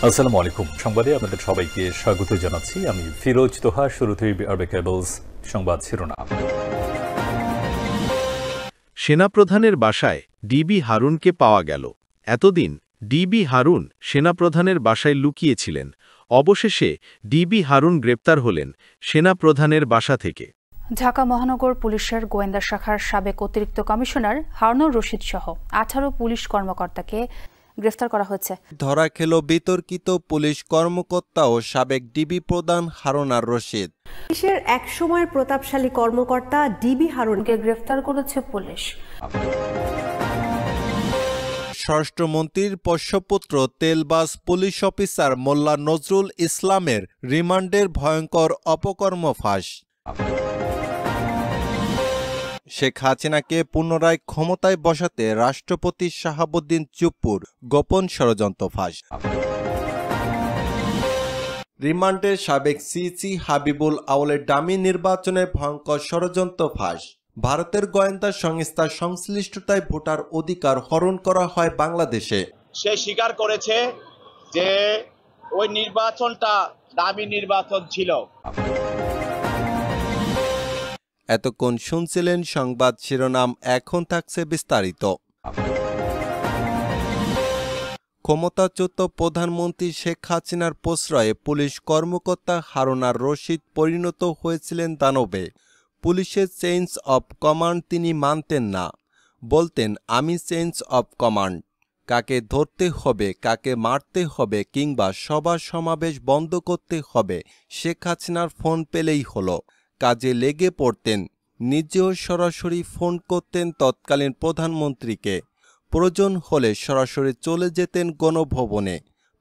আসসালামু আলাইকুম। সংবাদে আপনাদের সবাইকে স্বাগত জানাচ্ছি। আমি ফিরোজ তোহা। শুরুতেই আরবে কেবলস সংবাদ শিরোনাম। সেনাপ্রধানের বাসায় ডিবি হারুনকে পাওয়া গেল। এতদিন ডিবি হারুন সেনাপ্রধানের বাসায় লুকিয়েছিলেন। অবশেষে ডিবি হারুন গ্রেপ্তার হলেন সেনাপ্রধানের বাসা থেকে। ঢাকা মহানগর পুলিশের গোয়েন্দা শাখার সাবেক অতিরিক্ত কমিশনার হারুনুর রশিদ সহ 18 পুলিশ কর্মকর্তাকে গ্রেফতার করা হয়েছে। ধরা খেল বিতর্কিত পুলিশ কর্মকর্তা ও সাবেক ডিবি প্রধান হারুনুর রশিদ। পুলিশের এক সময়ের প্রতাপশালী কর্মকর্তা ডিবি হারুনকে গ্রেফতার করেছে পুলিশ। স্বরাষ্ট্রমন্ত্রীর পোষ্যপুত্র তেলবাজ পুলিশ অফিসার মোল্লা নজরুল ইসলামের রিমান্ডের ভয়ঙ্কর অপকর্ম ফাঁস। শেখ হাসিনাকে পুনরায় ক্ষমতায় বসাতে রাষ্ট্রপতি শাহাবুদ্দিন চুপ্পুর গোপন ষড়যন্ত্র ফাঁস। রিমান্ডের সাবেক সিসি হাবিবুল আউলের ডামি নির্বাচনে ভয়ঙ্কর ষড়যন্ত্র ফাঁস। ভারতের গোয়েন্দা সংস্থা সংশ্লিষ্টতায় ভোটার অধিকার হরণ করা হয় বাংলাদেশে। সে স্বীকার করেছে যে ওই নির্বাচনটা ডামি নির্বাচন ছিল। এতক্ষণ শুনছিলেন সংবাদ শিরোনাম, এখন থাকছে বিস্তারিত। ক্ষমতাচ্যুত প্রধানমন্ত্রী শেখ হাসিনার প্রশ্রয়ে পুলিশ কর্মকর্তা হারুনুর রশিদ পরিণত হয়েছিলেন দানবে। পুলিশের চেঞ্জ অব কমান্ড তিনি মানতেন না, বলতেন আমি চেঞ্জ অব কমান্ড। কাকে ধরতে হবে, কাকে মারতে হবে কিংবা সভা সমাবেশ বন্ধ করতে হবে, শেখ হাসিনার ফোন পেলেই হলো। কাজে লেগে পড়তেন। নিজেও সরাসরি ফোন করতেন তৎকালীন প্রধানমন্ত্রীকে। প্রয়োজন হলে সরাসরি চলে যেতেন গণভবনে।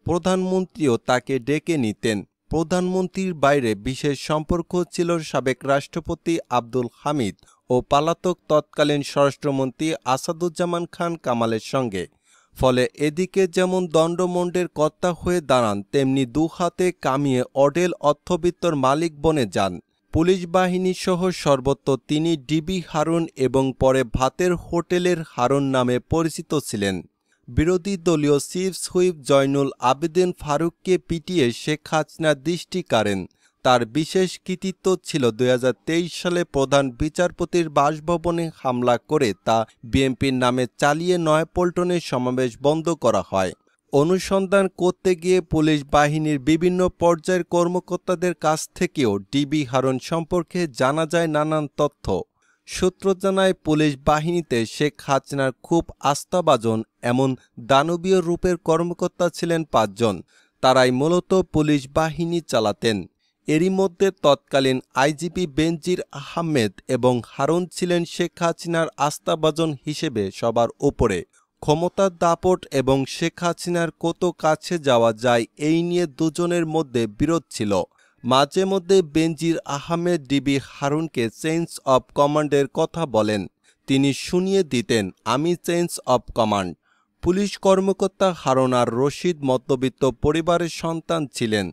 প্রধানমন্ত্রীও তাকে ডেকে নিতেন। প্রধানমন্ত্রীর বাইরে বিশেষ সম্পর্ক ছিল সাবেক রাষ্ট্রপতি আব্দুল হামিদ ও পলাতক তৎকালীন স্বরাষ্ট্রমন্ত্রী আসাদুজ্জামান খান কামালের সঙ্গে। ফলে এদিকে যেমন দণ্ডমণ্ডের কর্তা হয়ে দাঁড়ান, তেমনি দুহাতে কামিয়ে অঢেল অর্থবিত্তর মালিক বনে যান। পুলিশ বাহিনী সহ সর্বত্র তিনি ডিবি হারুন এবং পরে ভাতের হোটেলের হারুন নামে পরিচিত ছিলেন। বিরোধী দলীয় চিফ হুইপ জয়নুল আবেদিন ফারুককে পিটিয়ে শেখ হাসিনা দৃষ্টি কাড়েন। তার বিশেষ কৃতিত্ব ছিল 2023 সালে প্রধান বিচারপতির বাসভবনে হামলা করে তা বিএনপির নামে চালিয়ে নয়াপল্টনে সমাবেশ বন্ধ করা হয়। অনুসন্ধান করতে গিয়ে পুলিশ বাহিনীর বিভিন্ন পর্যায়ের কর্মকর্তাদের কাছ থেকেও ডিবি হারুন সম্পর্কে জানা যায় নানান তথ্য। সূত্র জানায় পুলিশ বাহিনীতে শেখ হাসিনার খুব আস্থাভাজন এমন দানবীয় রূপের কর্মকর্তা ছিলেন 5 জন। তারাই মূলত পুলিশ বাহিনী চালাতেন। এরই মধ্যে তৎকালীন আইজিপি বেনজির আহমেদ এবং হারুন ছিলেন শেখ হাসিনার আস্থাভাজন হিসেবে সবার উপরে। ক্ষমতার দাপট এবং শেখ হাসিনার কত কাছে যাওয়া যায় এই নিয়ে দুজনের মধ্যে বিরোধ ছিল। মাঝে মধ্যে বেনজির আহমেদ ডিবি হারুনকে চেঞ্জ অব কমান্ডের কথা বলেন। তিনি শুনিয়ে দিতেন আমি চেঞ্জ অব কমান্ড। পুলিশ কর্মকর্তা হারুনুর রশিদ মধ্যবিত্ত পরিবারের সন্তান ছিলেন।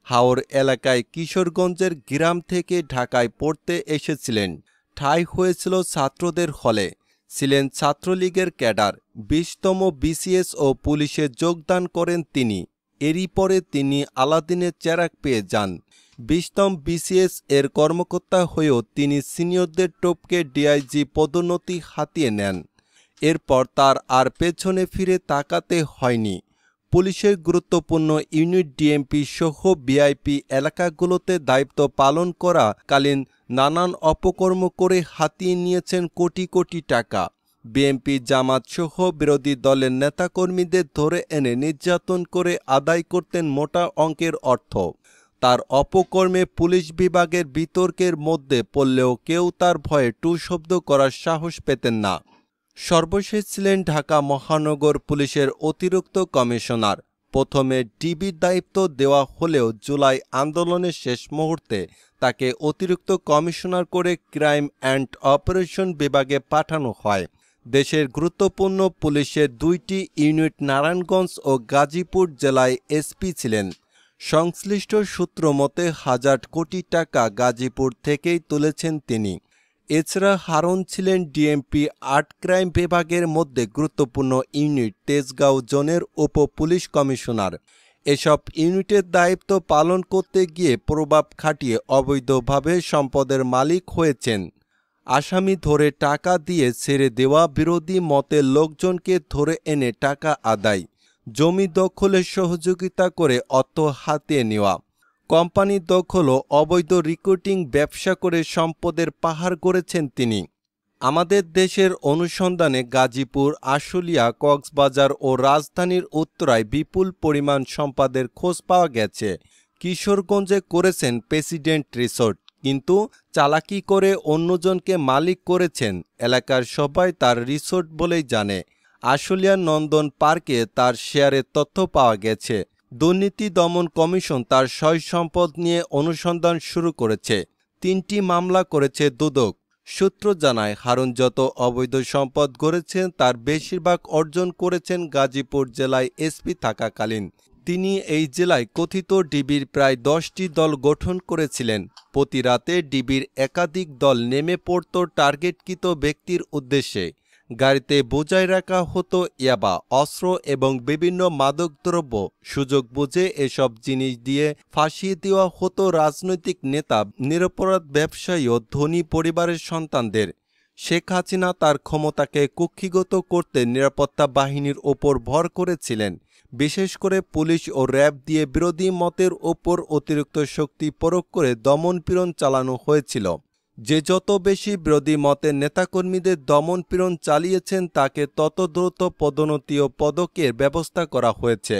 হাওর এলাকায় কিশোরগঞ্জের গ্রাম থেকে ঢাকায় পড়তে এসেছিলেন। ঠাঁই হয়েছিল ছাত্রদের হলে। ছিলেন ছাত্রলীগের ক্যাডার। 20তম বিসিএস ও পুলিশে যোগদান করেন তিনি। এরই পরে তিনি আলাদিনের চেরাগ পেয়ে যান। 20তম বিসিএস এর কর্মকর্তা হয়েও তিনি সিনিয়রদের টপকে ডিআইজি পদোন্নতি হাতিয়ে নেন। এরপর তার আর পেছনে ফিরে তাকাতে হয়নি। পুলিশের গুরুত্বপূর্ণ ইউনিট ডিএমপি সহ ভিআইপি এলাকাগুলোতে দায়িত্ব পালন করা কালীন নানান অপকর্ম করে হাতিয়ে নিয়েছেন কোটি কোটি টাকা। বিএনপি জামাত সহ বিরোধী দলের নেতাকর্মীদের ধরে এনে নির্যাতন করে আদায় করতেন মোটা অঙ্কের অর্থ। তার অপকর্মে পুলিশ বিভাগের বিতর্কের মধ্যে পড়লেও কেউ তার ভয়ে টু শব্দ করার সাহস পেতেন না। সর্বশেষ ছিলেন ঢাকা মহানগর পুলিশের অতিরিক্ত কমিশনার। প্রথমে ডিবির দায়িত্ব দেওয়া হলেও জুলাই আন্দোলনের শেষ মুহূর্তে তাকে অতিরিক্ত কমিশনার করে ক্রাইম অ্যান্ড অপারেশন বিভাগে পাঠানো হয়। দেশের গুরুত্বপূর্ণ পুলিশের 2টি ইউনিট নারায়ণগঞ্জ ও গাজীপুর জেলায় এসপি ছিলেন। সংশ্লিষ্ট সূত্র মতে 1000 কোটি টাকা গাজীপুর থেকেই তুলেছেন তিনি। এছাড়া হারুন ছিলেন ডিএমপি আর্ট ক্রাইম বিভাগের মধ্যে গুরুত্বপূর্ণ ইউনিট তেজগাঁও জোনের উপ পুলিশ কমিশনার। এসব ইউনিটের দায়িত্ব পালন করতে গিয়ে প্রভাব খাটিয়ে অবৈধভাবে সম্পদের মালিক হয়েছেন। আসামি ধরে টাকা দিয়ে ছেড়ে দেওয়া, বিরোধী মতের লোকজনকে ধরে এনে টাকা আদায়, জমি দখলে সহযোগিতা করে অর্থ হাতিয়ে নেওয়া, কোম্পানি দখল ও অবৈধ রিক্রুটিং ব্যবসা করে সম্পদের পাহাড় গড়েছেন তিনি। আমাদের দেশের অনুসন্ধানে গাজীপুর, আশুলিয়া, কক্সবাজার ও রাজধানীর উত্তরায় বিপুল পরিমাণ সম্পদের খোঁজ পাওয়া গেছে। কিশোরগঞ্জে করেছেন প্রেসিডেন্ট রিসোর্ট, কিন্তু চালাকি করে অন্যজনকে মালিক করেছেন। এলাকার সবাই তার রিসোর্ট বলেই জানে। আশুলিয়ার নন্দন পার্কে তার শেয়ারের তথ্য পাওয়া গেছে। দুর্নীতি দমন কমিশন তার সয় সম্পদ নিয়ে অনুসন্ধান শুরু করেছে। 3টি মামলা করেছে দুদক। সূত্র জানায়, হারুন যত অবৈধ সম্পদ গড়েছেন তার বেশিরভাগ অর্জন করেছেন গাজীপুর জেলায় এসপি থাকাকালীন। তিনি এই জেলায় কথিত ডিবির প্রায় 10টি দল গঠন করেছিলেন। প্রতি রাতে ডিবির একাধিক দল নেমে পড়ত টার্গেটকৃত ব্যক্তির উদ্দেশ্যে। গাড়িতে বোঝাই রাখা হতো ইয়াবা, অস্ত্র এবং বিভিন্ন মাদকদ্রব্য। সুযোগ বুঝে এসব জিনিস দিয়ে ফাঁসিয়ে দেওয়া হতো রাজনৈতিক নেতা, নিরপরাধ ব্যবসায়ী ও ধনী পরিবারের সন্তানদের। শেখ হাসিনা তার ক্ষমতাকে কুক্ষিগত করতে নিরাপত্তা বাহিনীর ওপর ভর করেছিলেন। বিশেষ করে পুলিশ ও র্যাব দিয়ে বিরোধী মতের ওপর অতিরিক্ত শক্তি প্রয়োগ করে দমনপীড়ন চালানো হয়েছিল। যে যত বেশি বিরোধী মতের নেতাকর্মীদের দমনপীড়ন চালিয়েছেন তাকে তত দ্রুত পদোন্নতি ও পদকের ব্যবস্থা করা হয়েছে।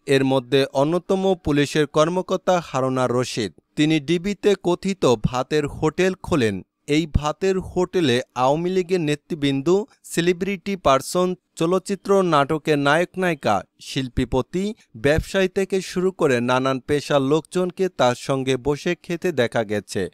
এর মধ্যে অন্যতম পুলিশের কর্মকর্তা হারুন আর রশিদ। তিনি ডিবিতে কথিত ভাতের হোটেল খোলেন। এই ভাতের হোটেলে আওয়ামী লীগের নেতৃবৃন্দ, সেলিব্রিটি পারসন, চলচ্চিত্র নাটকের নায়ক নায়িকা, শিল্পীপতি, ব্যবসায়ী থেকে শুরু করে নানান পেশার লোকজনকে তার সঙ্গে বসে খেতে দেখা গেছে।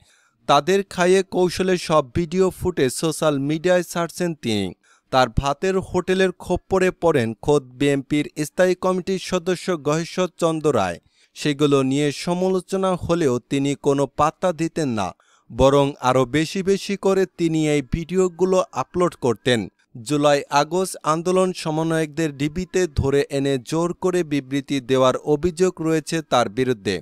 তাদের খাইয়ে কৌশলে সব ভিডিও ফুটেজ সোশ্যাল মিডিয়ায় ছাড়ছেন তিনি। তার ভাতের হোটেলের খপ্পরে পড়েন খোদ বিএনপির স্থায়ী কমিটির সদস্য গহেশ্বর চন্দ্র রায়। সেগুলো নিয়ে সমালোচনা হলেও তিনি কোনো পাত্তা দিতেন না, বরং আরও বেশি বেশি করে তিনি এই ভিডিওগুলো আপলোড করতেন। জুলাই আগস্ট আন্দোলন সমন্বয়কদের ডিবিতে ধরে এনে জোর করে বিবৃতি দেওয়ার অভিযোগ রয়েছে তার বিরুদ্ধে।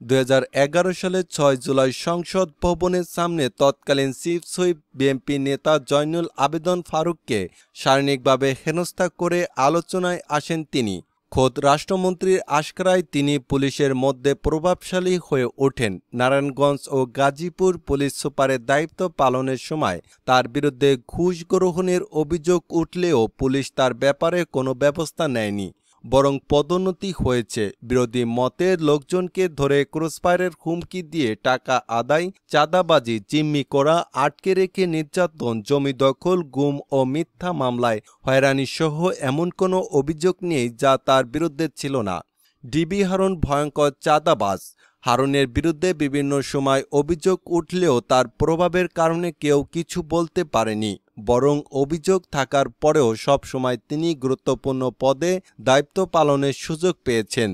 2011 সালের 6 জুলাই সংসদ ভবনের সামনে তৎকালীন চিফ হুইপ বিএনপি নেতা জয়নুল আবেদন ফারুককে শারীরিকভাবে হেনস্থা করে আলোচনায় আসেন তিনি। খোদ রাষ্ট্রমন্ত্রীর আশকারায় তিনি পুলিশের মধ্যে প্রভাবশালী হয়ে ওঠেন। নারায়ণগঞ্জ ও গাজীপুর পুলিশ সুপারের দায়িত্ব পালনের সময় তার বিরুদ্ধে ঘুষ গ্রহণের অভিযোগ উঠলেও পুলিশ তার ব্যাপারে কোনো ব্যবস্থা নেয়নি, বরং পদোন্নতি হয়েছে। বিরোধী মতের লোকজনকে ধরে ক্রসফায়ারের হুমকি দিয়ে টাকা আদায়, চাঁদাবাজি, জিম্মি করা, আটকে রেখে নির্যাতন, জমি দখল, গুম ও মিথ্যা মামলায় হয়রানি সহ এমন কোনো অভিযোগ নেই যা তার বিরুদ্ধে ছিল না। ডিবি হারুন ভয়ঙ্কর চাঁদাবাজ। হারুনের বিরুদ্ধে বিভিন্ন সময় অভিযোগ উঠলেও তার প্রভাবের কারণে কেউ কিছু বলতে পারেনি, বরং অভিযোগ থাকার পরেও সবসময় তিনি গুরুত্বপূর্ণ পদে দায়িত্ব পালনের সুযোগ পেয়েছেন।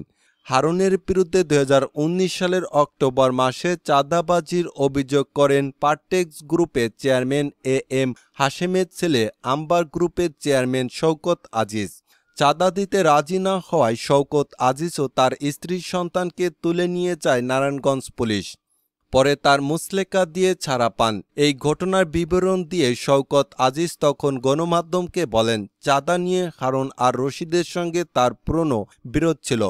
হারুনের বিরুদ্ধে 2019 সালের অক্টোবর মাসে চাঁদাবাজির অভিযোগ করেন পারটেক্স গ্রুপের চেয়ারম্যান এম হাশেমের ছেলে আম্বার গ্রুপের চেয়ারম্যান শওকত আজিজ। চাঁদা দিতে রাজি না হওয়ায় শওকত আজিজ ও তার স্ত্রীর সন্তানকে তুলে নিয়ে যায় নারায়ণগঞ্জ পুলিশ। পরে তার মুচলেকা দিয়ে ছাড়া পান। এই ঘটনার বিবরণ দিয়ে শওকত আজিজ তখন গণমাধ্যমকে বলেন, চাঁদা নিয়ে হারুন আর রশিদের সঙ্গে তার পুরনো বিরোধ ছিল।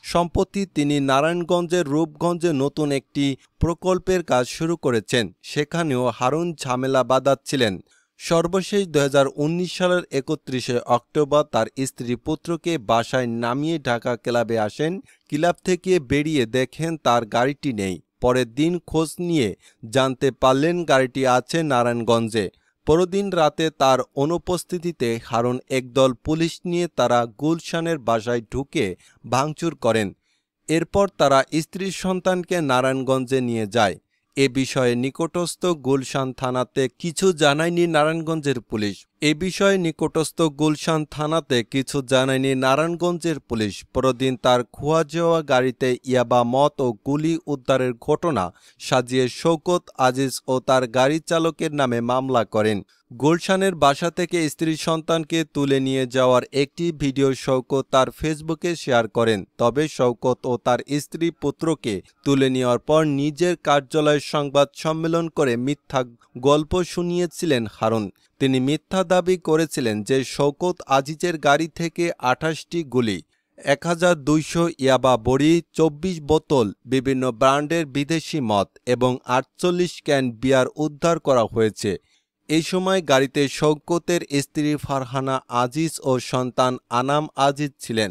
সম্প্রতি তিনি নারায়ণগঞ্জের রূপগঞ্জে নতুন একটি প্রকল্পের কাজ শুরু করেছেন। সেখানেও হারুন ঝামেলা বাঁধাচ্ছিলেন। সর্বশেষ 2019 সালের 31 অক্টোবর তার স্ত্রী পুত্রকে বাসায় নামিয়ে ঢাকা ক্লাবে আসেন। ক্লাব থেকে বেরিয়ে দেখেন তার গাড়িটি নেই। পরের দিন খোঁজ নিয়ে জানতে পারলেন গাড়িটি আছে নারায়ণগঞ্জে। পরদিন রাতে তার অনুপস্থিতিতে হারুন একদল পুলিশ নিয়ে তারা গুলশানের বাসায় ঢুকে ভাঙচুর করেন। এরপর তারা স্ত্রীর সন্তানকে নারায়ণগঞ্জে নিয়ে যায়। এ বিষয়ে নিকটস্থ গুলশান থানাতে কিছু জানায়নি নারায়ণগঞ্জের পুলিশ। পরদিন তার খোয়া যাওয়া গাড়িতে ইয়াবা, মদ ও গুলি উদ্ধারের ঘটনা সাজিয়ে শওকত আজিজ ও তার গাড়ি চালকের নামে মামলা করেন। গুলশানের বাসা থেকে স্ত্রী সন্তানকে তুলে নিয়ে যাওয়ার একটি ভিডিও শওকত তার ফেসবুকে শেয়ার করেন। তবে শওকত ও তার স্ত্রী পুত্রকে তুলে নেওয়ার পর নিজের কার্যালয়ে সংবাদ সম্মেলন করে মিথ্যা গল্প শুনিয়েছিলেন হারুন। তিনি মিথ্যা দাবি করেছিলেন যে শওকত আজিজের গাড়ি থেকে ২৮টি গুলি, ১২০০ ইয়াবা বড়ি, ২৪ বোতল বিভিন্ন ব্র্যান্ডের বিদেশি মদ এবং ৪৮ ক্যান বিয়ার উদ্ধার করা হয়েছে। এই সময় গাড়িতে শওকতের স্ত্রী ফারহানা আজিজ ও সন্তান আনাম আজিজ ছিলেন।